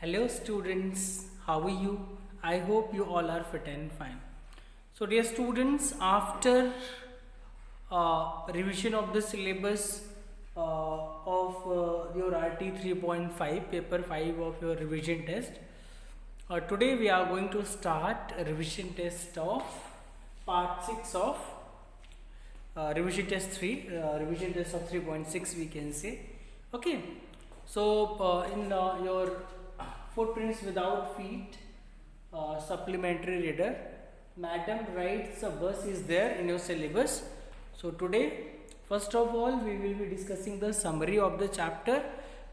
Hello students, how are you? I hope you all are fit and fine. So dear students, after revision of the syllabus of your RT 3.5, paper 5 of your revision test, today we are going to start a revision test of part 6 of revision test 3, revision test of 3.6 we can say. Okay, so in your footprints without feet supplementary reader, Madam writes a bus is there in your syllabus. So today, first of all, we will be discussing the summary of the chapter.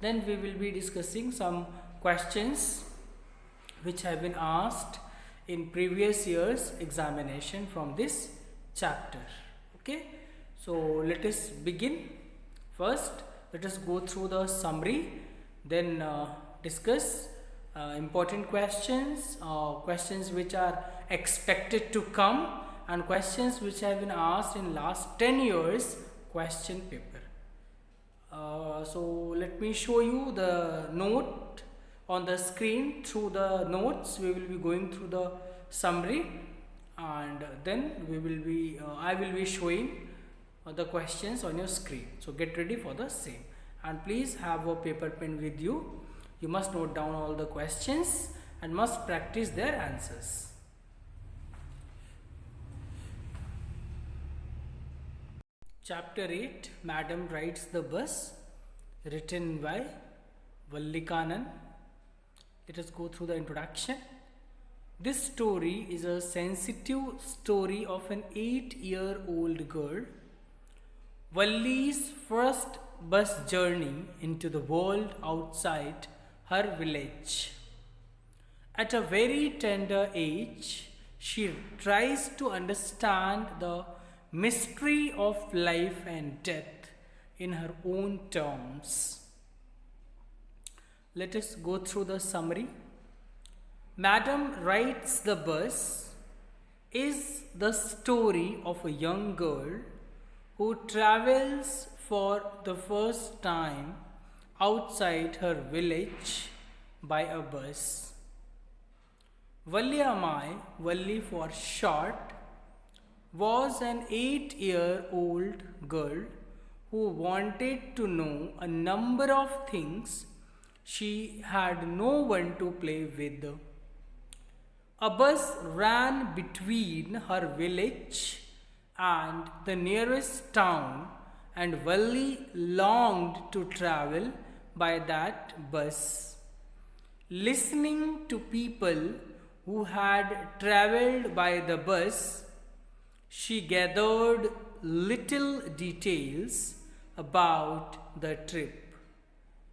Then we will be discussing some questions which have been asked in previous year's examination from this chapter. Okay, so let us begin. First, let us go through the summary, then discuss important questions, questions which are expected to come, and questions which have been asked in last 10 years question paper. So let me show you the note on the screen. Through the notes we will be going through the summary, and then we will be I will be showing the questions on your screen. So get ready for the same, and please have a paper pen with you. You must note down all the questions and must practice their answers. Chapter 8, Madam Rides the Bus, written by Vallikanan. Let us go through the introduction. This story is a sensitive story of an 8-year-old girl. Valli's first bus journey into the world outside her village. At a very tender age, she tries to understand the mystery of life and death in her own terms. Let us go through the summary. Madam Rides the Bus is the story of a young girl who travels for the first time outside her village by a bus. Valli Amai, Valli for short, was an 8-year-old girl who wanted to know a number of things. She had no one to play with. A bus ran between her village and the nearest town, and Valli longed to travel by that bus. Listening to people who had travelled by the bus, she gathered little details about the trip.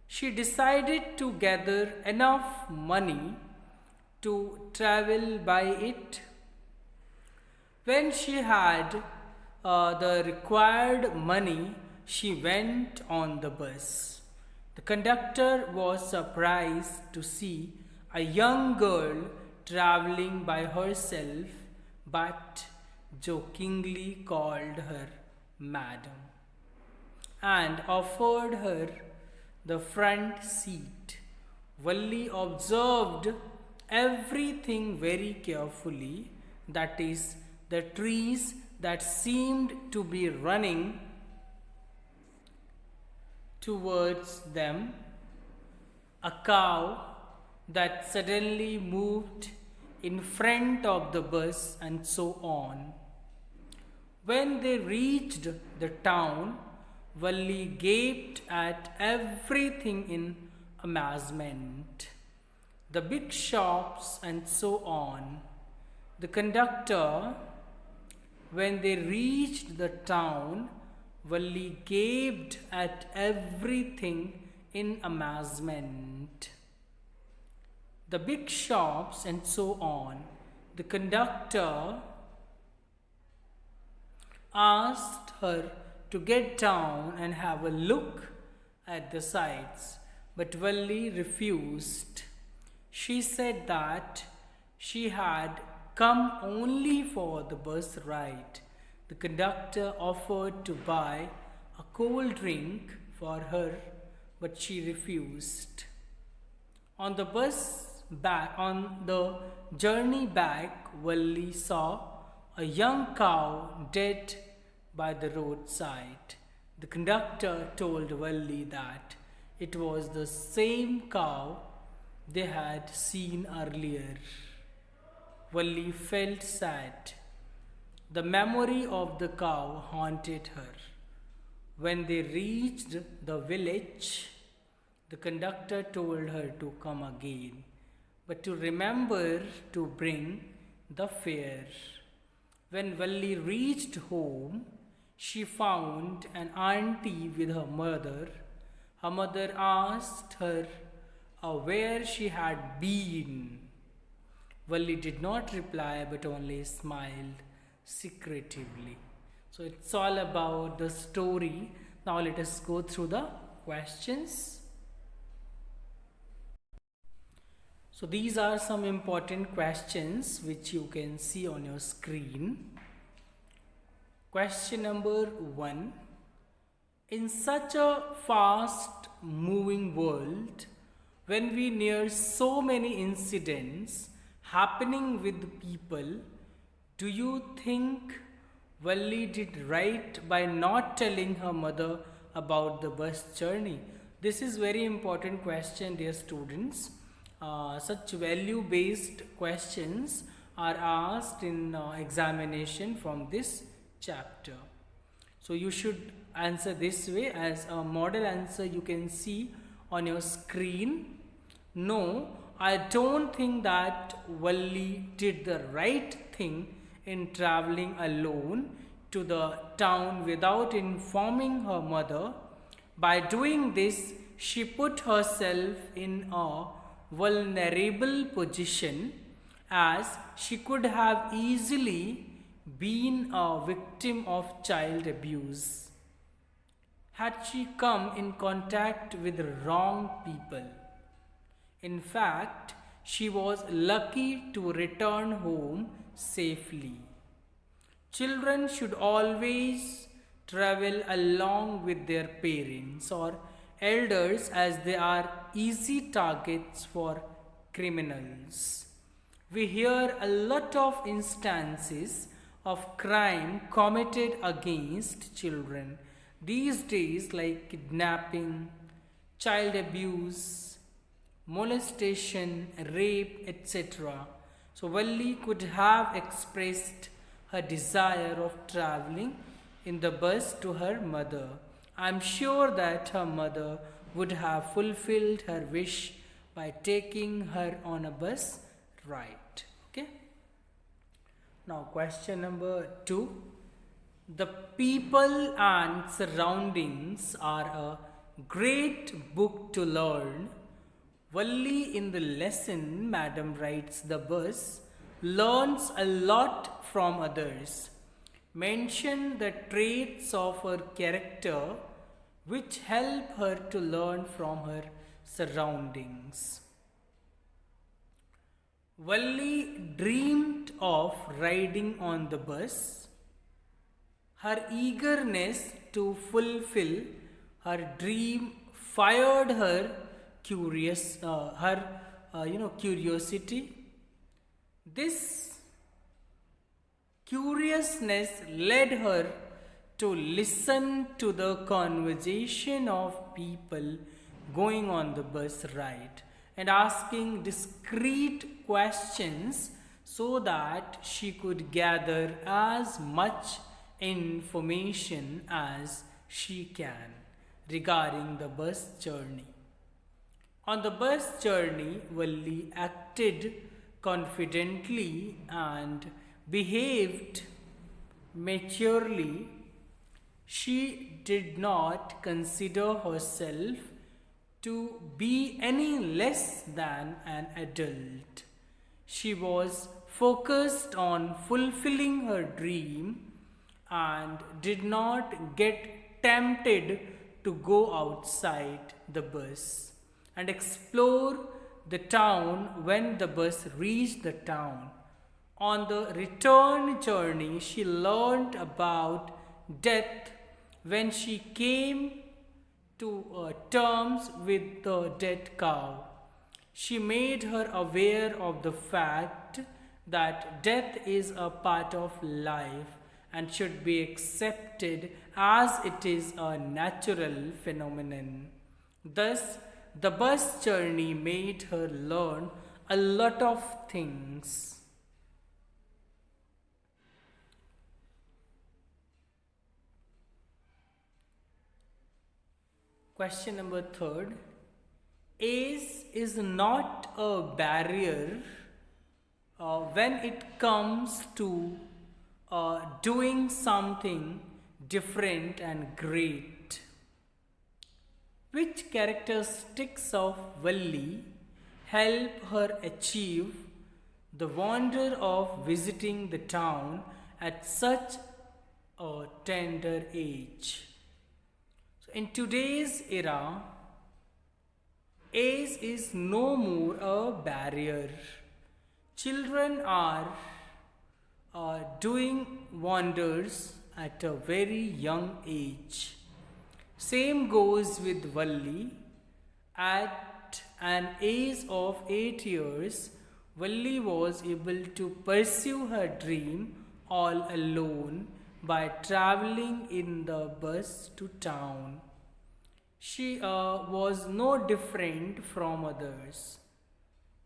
She decided to gather enough money to travel by it. When she had the required money, she went on the bus. The conductor was surprised to see a young girl traveling by herself, but jokingly called her Madam and offered her the front seat. Valli observed everything very carefully, that is, the trees that seemed to be running towards them, a cow that suddenly moved in front of the bus, and so on. When they reached the town, Valli gaped at everything in amazement. The big shops and so on. The conductor, when they reached the town, Valli gaped at everything in amazement. The big shops and so on. The conductor asked her to get down and have a look at the sights, but Valli refused. She said that she had come only for the bus ride. The conductor offered to buy a cold drink for her, but she refused. On the journey back, Valli saw a young cow dead by the roadside. The conductor told Valli that it was the same cow they had seen earlier. Valli felt sad. The memory of the cow haunted her. When they reached the village, the conductor told her to come again, but to remember to bring the fare. When Valli reached home, she found an auntie with her mother. Her mother asked her where she had been. Valli did not reply but only smiled secretively. So it's all about the story. Now let us go through the questions. So these are some important questions which you can see on your screen. Question number 1. In such a fast moving world, when we near so many incidents happening with people, do you think Valli did right by not telling her mother about the bus journey? This is very important question, dear students. Such value-based questions are asked in examination from this chapter. So you should answer this way. As a model answer you can see on your screen. No, I don't think that Valli did the right thing in traveling alone to the town without informing her mother. By doing this, she put herself in a vulnerable position, as she could have easily been a victim of child abuse had she come in contact with the wrong people. In fact, she was lucky to return home safely. Children should always travel along with their parents or elders, as they are easy targets for criminals. We hear a lot of instances of crime committed against children these days, like kidnapping, child abuse, molestation, rape, etc. So Valli could have expressed her desire of traveling in the bus to her mother. I am sure that her mother would have fulfilled her wish by taking her on a bus ride. Okay. Now question number 2. The people and surroundings are a great book to learn. Valli in the lesson, Madam writes, the bus learns a lot from others. Mention the traits of her character which help her to learn from her surroundings. Valli dreamed of riding on the bus. Her eagerness to fulfill her dream fired her curiosity. This curiousness led her to listen to the conversation of people going on the bus ride and asking discreet questions so that she could gather as much information as she can regarding the bus journey. On the bus journey, Valli acted confidently and behaved maturely. She did not consider herself to be any less than an adult. She was focused on fulfilling her dream and did not get tempted to go outside the bus and explore the town when the bus reached the town. On the return journey, she learned about death when she came to terms with the dead cow. She made her aware of the fact that death is a part of life and should be accepted as it is a natural phenomenon. Thus, the bus journey made her learn a lot of things. Question number third. Age is not a barrier when it comes to doing something different and great. Which characteristics of Valli help her achieve the wonder of visiting the town at such a tender age? So, in today's era, age is no more a barrier. Children are doing wonders at a very young age. Same goes with Valli. At an age of 8 years, Valli was able to pursue her dream all alone by traveling in the bus to town. She was no different from others,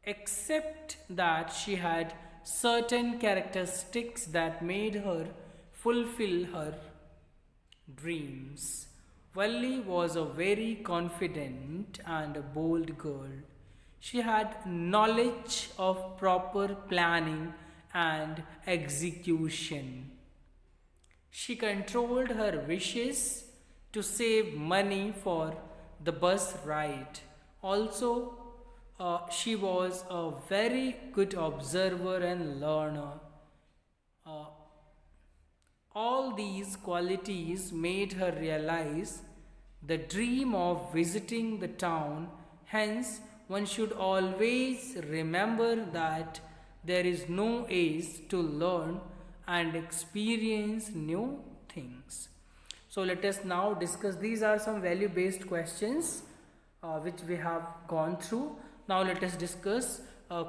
except that she had certain characteristics that made her fulfill her dreams. Valli was a very confident and a bold girl. She had knowledge of proper planning and execution. She controlled her wishes to save money for the bus ride. Also, she was a very good observer and learner. Uh, all these qualities made her realize the dream of visiting the town. Hence, one should always remember that there is no age to learn and experience new things. So let us now discuss. These are some value based questions which we have gone through. Now let us discuss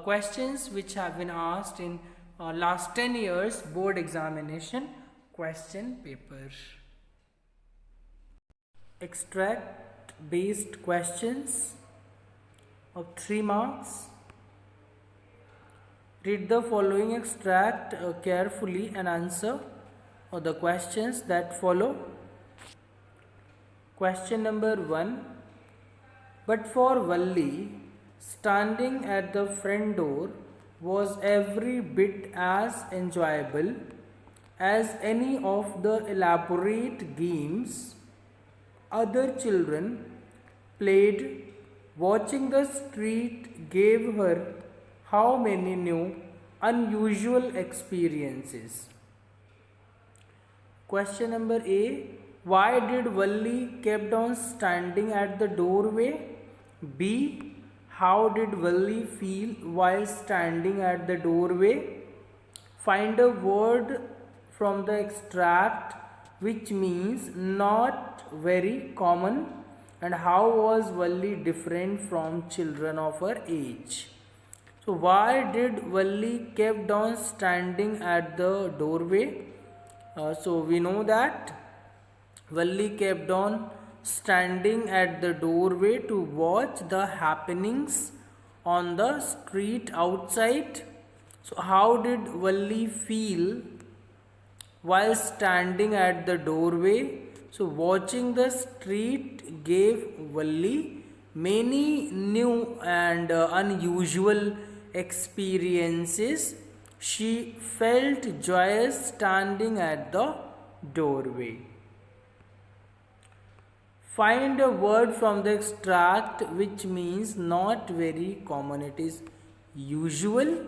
questions which have been asked in last 10 years board examination question paper. Extract based questions of 3 marks. Read the following extract carefully and answer the questions that follow. Question number 1. But for Valli, standing at the front door was every bit as enjoyable as any of the elaborate games other children played. Watching the street gave her how many new, unusual experiences? Question number A. Why did Valli kept on standing at the doorway? B. How did Valli feel while standing at the doorway? Find a word from the extract which means not very common, and how was Valli different from children of her age? So why did Valli kept on standing at the doorway? So we know that Valli kept on standing at the doorway to watch the happenings on the street outside. So how did Valli feel while standing at the doorway? So watching the street gave Valli many new and unusual experiences. She felt joyous standing at the doorway. Find a word from the extract which means not very common. It is usual.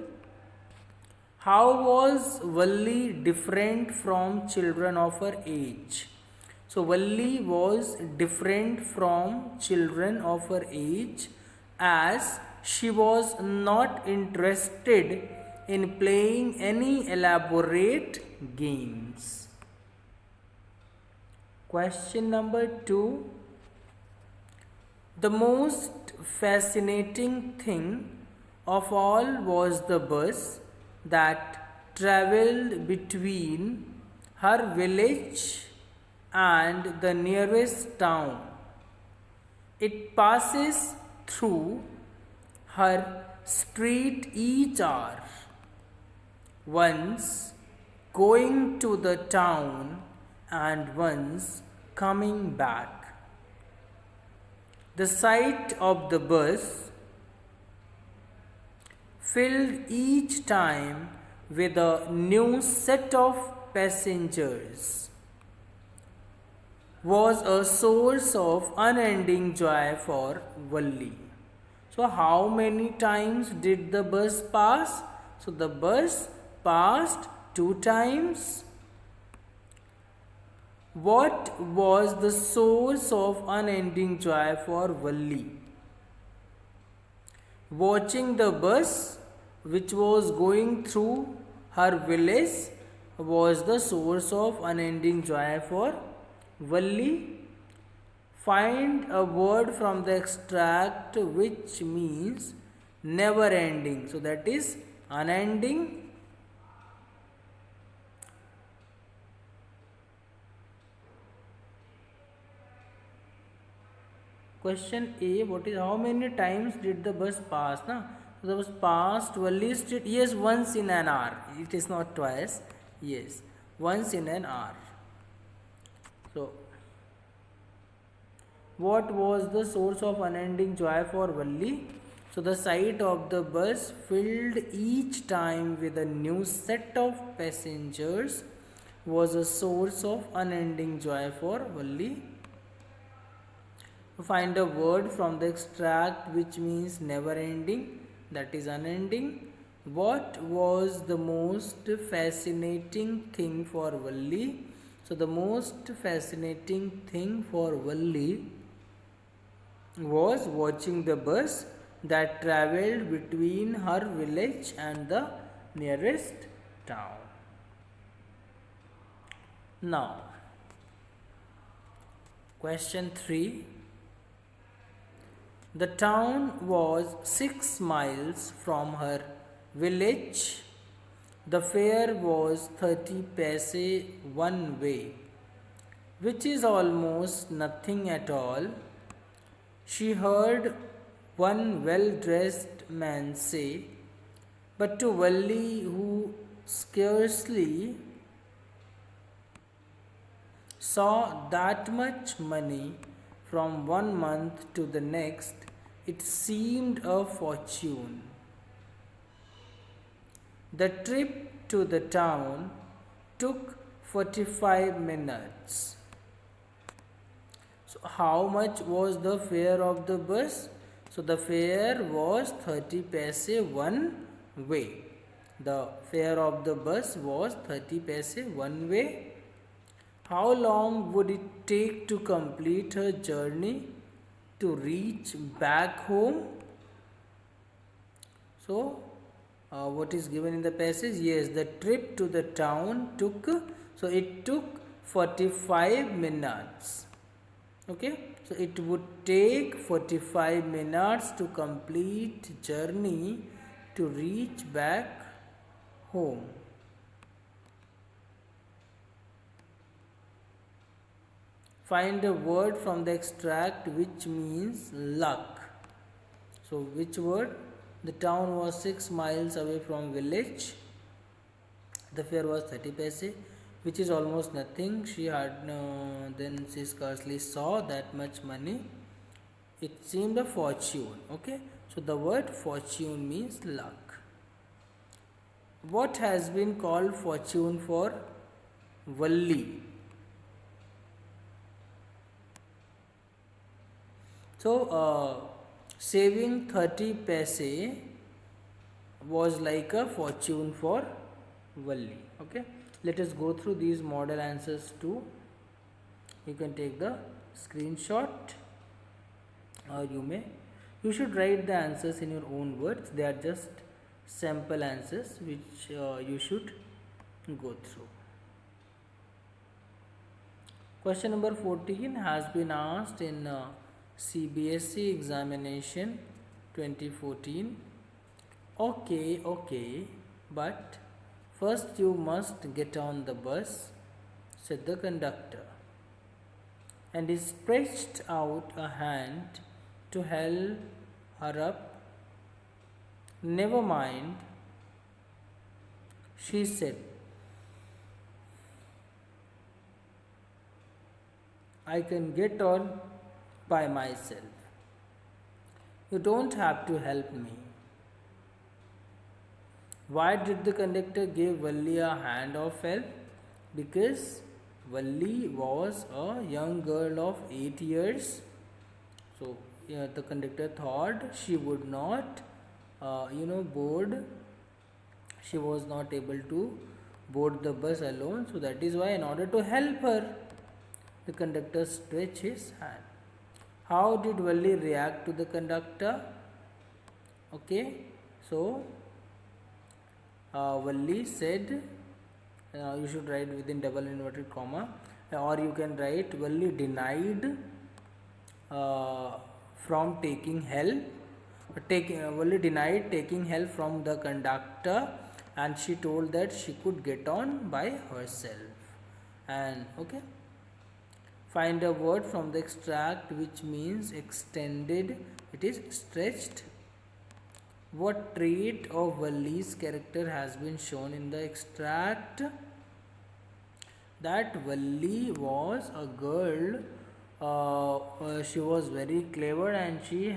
How was Valli different from children of her age? So Valli was different from children of her age as she was not interested in playing any elaborate games. Question number 2. The most fascinating thing of all was the bus that travelled between her village and the nearest town. It passes through her street each hour, once going to the town and once coming back. The sight of the bus filled each time with a new set of passengers was a source of unending joy for Valli. So, how many times did the bus pass? So, the bus passed 2 times. What was the source of unending joy for Valli? Watching the bus which was going through her village was the source of unending joy for Valli. Find a word from the extract which means never ending. So that is unending. Question A, what is how many times did the bus pass? Na? So the bus passed Valli Street. Yes, once in an hour. It is not twice. Yes, once in an hour. So, what was the source of unending joy for Valli? So, the sight of the bus filled each time with a new set of passengers was a source of unending joy for Valli. Find a word from the extract which means never ending, that is unending. What was the most fascinating thing for Valli? So, the most fascinating thing for Valli was watching the bus that travelled between her village and the nearest town. Now, question 3. The town was 6 miles from her village. The fare was 30 paise one way, which is almost nothing at all. She heard one well-dressed man say, but to Valli, who scarcely saw that much money from one month to the next, it seemed a fortune. The trip to the town took 45 minutes. So, how much was the fare of the bus? So, the fare was 30 paise one way. The fare of the bus was 30 paise one way. How long would it take to complete her journey to reach back home? So, what is given in the passage? Yes, the trip to the town took, so it took 45 minutes. Okay, so it would take 45 minutes to complete journey to reach back home. Find a word from the extract which means luck. So, which word? The town was 6 miles away from village. The fare was 30 paise, which is almost nothing. She had then she scarcely saw that much money. It seemed a fortune. Okay, so the word fortune means luck. What has been called fortune for Valli? So, saving 30 paise was like a fortune for Valli. Okay, let us go through these model answers too. You can take the screenshot, or you should write the answers in your own words. They are just sample answers which you should go through. Question number 14 has been asked in CBSE examination 2014. Okay, but first you must get on the bus, said the conductor, and he stretched out a hand to help her up. Never mind, she said. I can get on by myself. You don't have to help me. Why did the conductor give Valli a hand of help? Because Valli was a young girl of 8 years. So the conductor thought she would not, board. She was not able to board the bus alone. So that is why, in order to help her, the conductor stretched his hand. How did Valli react to the conductor? Okay, so Valli said, you should write within double inverted comma, or you can write Valli denied from taking help. Valli denied taking help from the conductor, and she told that she could get on by herself. And okay, find a word from the extract which means extended. It is stretched. What trait of Valli's character has been shown in the extract? That Valli was a girl. She was very clever, and she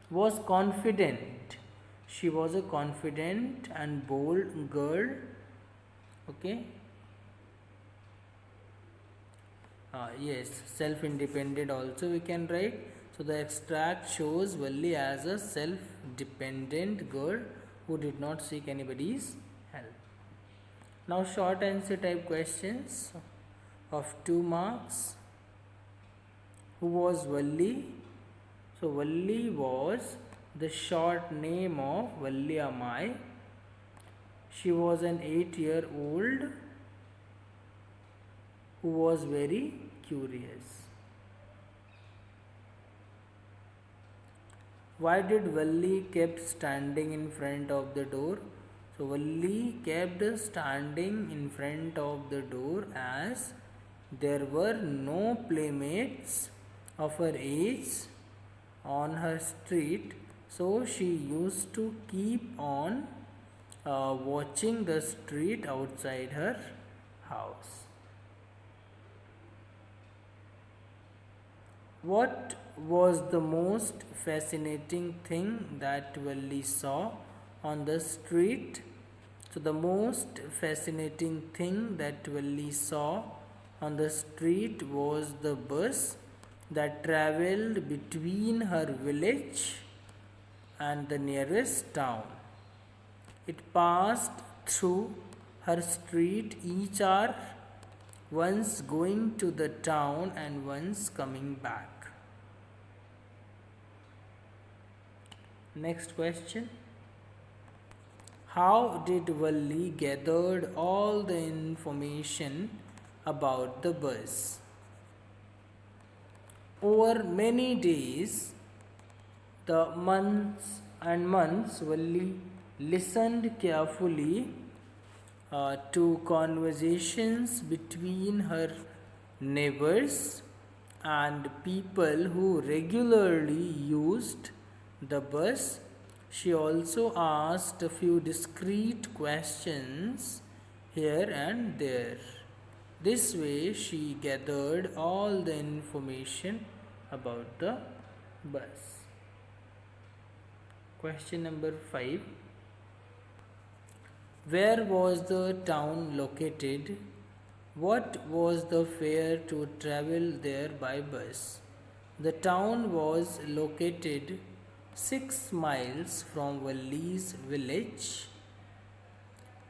was confident. She was a confident and bold girl. Okay. Yes, self-independent also we can write. So the extract shows Valli as a self-dependent girl who did not seek anybody's help. Now short answer type questions of 2 marks. Who was Valli? So Valli was the short name of Valli Amai. She was an 8-year-old who was very curious. Why did Valli kept standing in front of the door? So Valli kept standing in front of the door as there were no playmates of her age on her street, so she used to keep on watching the street outside her house. What was the most fascinating thing that Valli saw on the street? So the most fascinating thing that Valli saw on the street was the bus that travelled between her village and the nearest town. It passed through her street each hour, once going to the town and once coming back. Next question. How did Valli gathered all the information about the bus? Over many days, the months, Valli listened carefully to conversations between her neighbors and people who regularly used the bus. She also asked a few discreet questions here and there. This way she gathered all the information about the bus. Question number 5. Where was the town located? What was the fare to travel there by bus? The town was located 6 miles from Valli's village.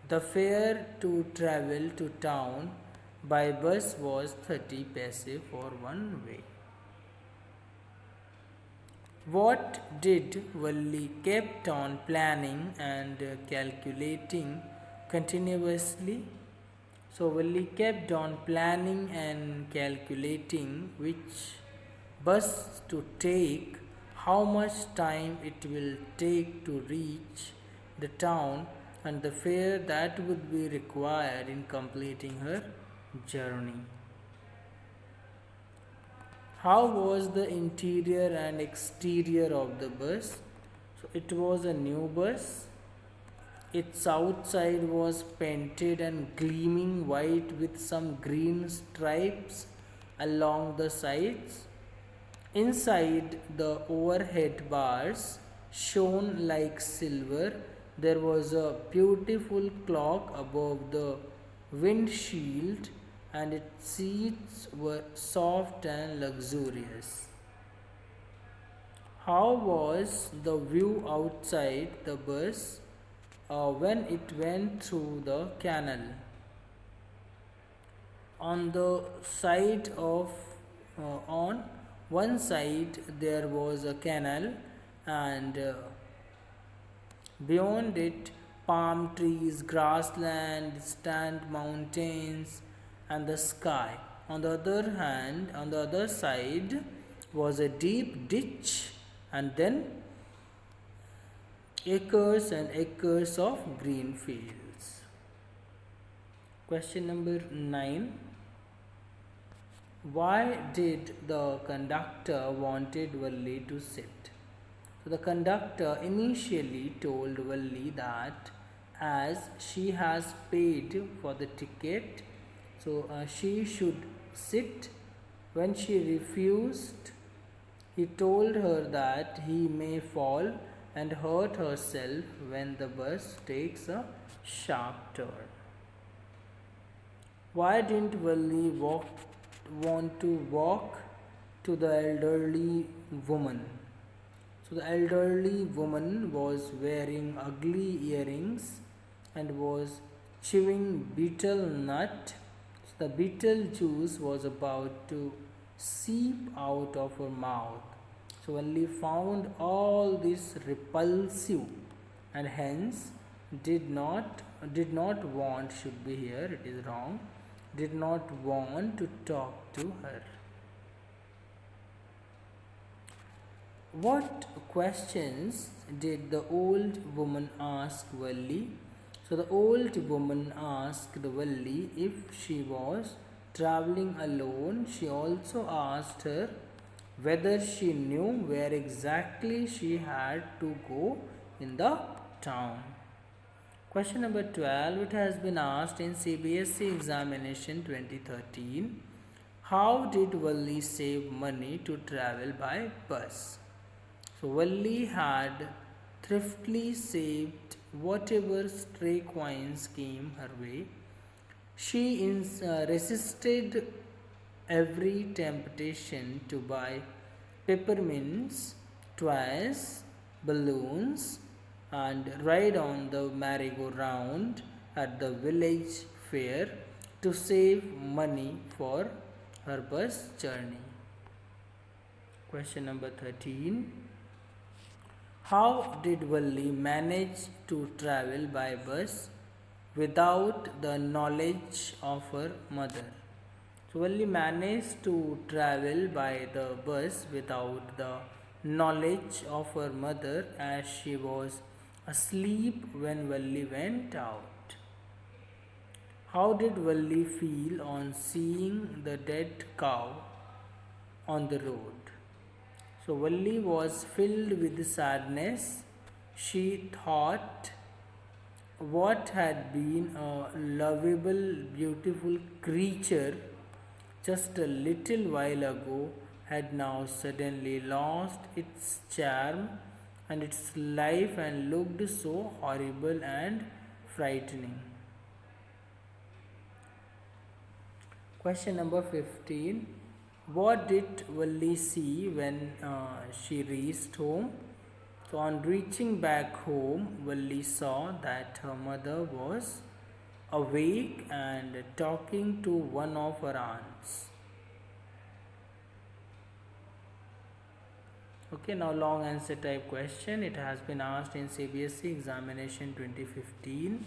The fare to travel to town by bus was 30 paise for one way. What did Valli kept on planning and calculating continuously? So Valli kept on planning and calculating which bus to take, how much time it will take to reach the town, and the fare that would be required in completing her journey. How was the interior and exterior of the bus? So it was a new bus. Its outside was painted and gleaming white with some green stripes along the sides. Inside, the overhead bars shone like silver. There was a beautiful clock above the windshield, and its seats were soft and luxurious. How was the view outside the bus when it went through the canal? On the side of on one side there was a canal, and beyond it palm trees, grassland, distant mountains, and the sky. On the other side was a deep ditch, and then acres and acres of green fields. Question number 9. Why did the conductor wanted Valli to sit? So the conductor initially told Valli that as she has paid for the ticket, she should sit. When she refused, he told her that he may fall and hurt herself when the bus takes a sharp turn. Why didn't Valli want to walk to the elderly woman? So the elderly woman was wearing ugly earrings and was chewing betel nut. So the betel juice was about to seep out of her mouth. So Valli found all this repulsive, and hence did not want, should be here, it is wrong, did not want to talk to her. What questions did the old woman ask Valli? So the old woman asked Valli if she was traveling alone. She also asked her whether she knew where exactly she had to go in the town. Question number 12. It has been asked in CBSE examination 2013. How did Valli save money to travel by bus? So Valli had thriftily saved whatever stray coins came her way. She resisted every temptation to buy peppermints, toys, balloons, and ride on the merry-go-round at the village fair to save money for her bus journey. Question number 13. How did Valli manage to travel by bus without the knowledge of her mother? So Valli managed to travel by the bus without the knowledge of her mother, as she was asleep when Valli went out. How did Valli feel on seeing the dead cow on the road? So Valli was filled with sadness. She thought what had been a lovable, beautiful creature just a little while ago had now suddenly lost its charm and its life and looked so horrible and frightening. Question number 15. What did Valli see when she reached home? So on reaching back home, Valli saw that her mother was awake and talking to one of her aunts. Okay, now long answer type question. It has been asked in CBSE examination 2015.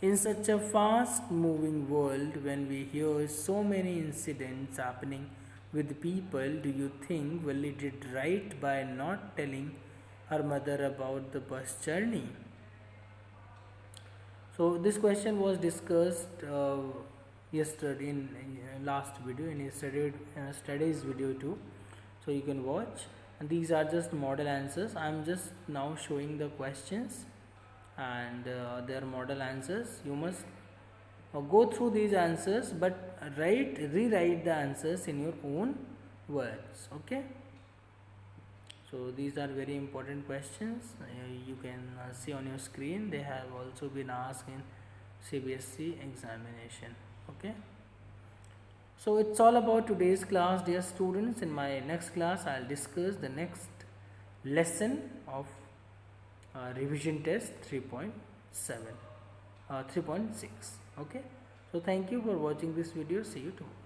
In such a fast moving world, when we hear so many incidents happening with people do you think Willie did right by not telling her mother about the bus journey? So this question was discussed yesterday in last video, in studies video too. So you can watch. And these are just model answers. I am just now showing the questions and their model answers. You must go through these answers, but rewrite the answers in your own words. Okay. So these are very important questions. You can see on your screen. They have also been asked in CBSE examination. Okay. So it's all about today's class, dear students. In my next class, I'll discuss the next lesson of revision test 3.7, 3.6. Okay. So thank you for watching this video. See you tomorrow.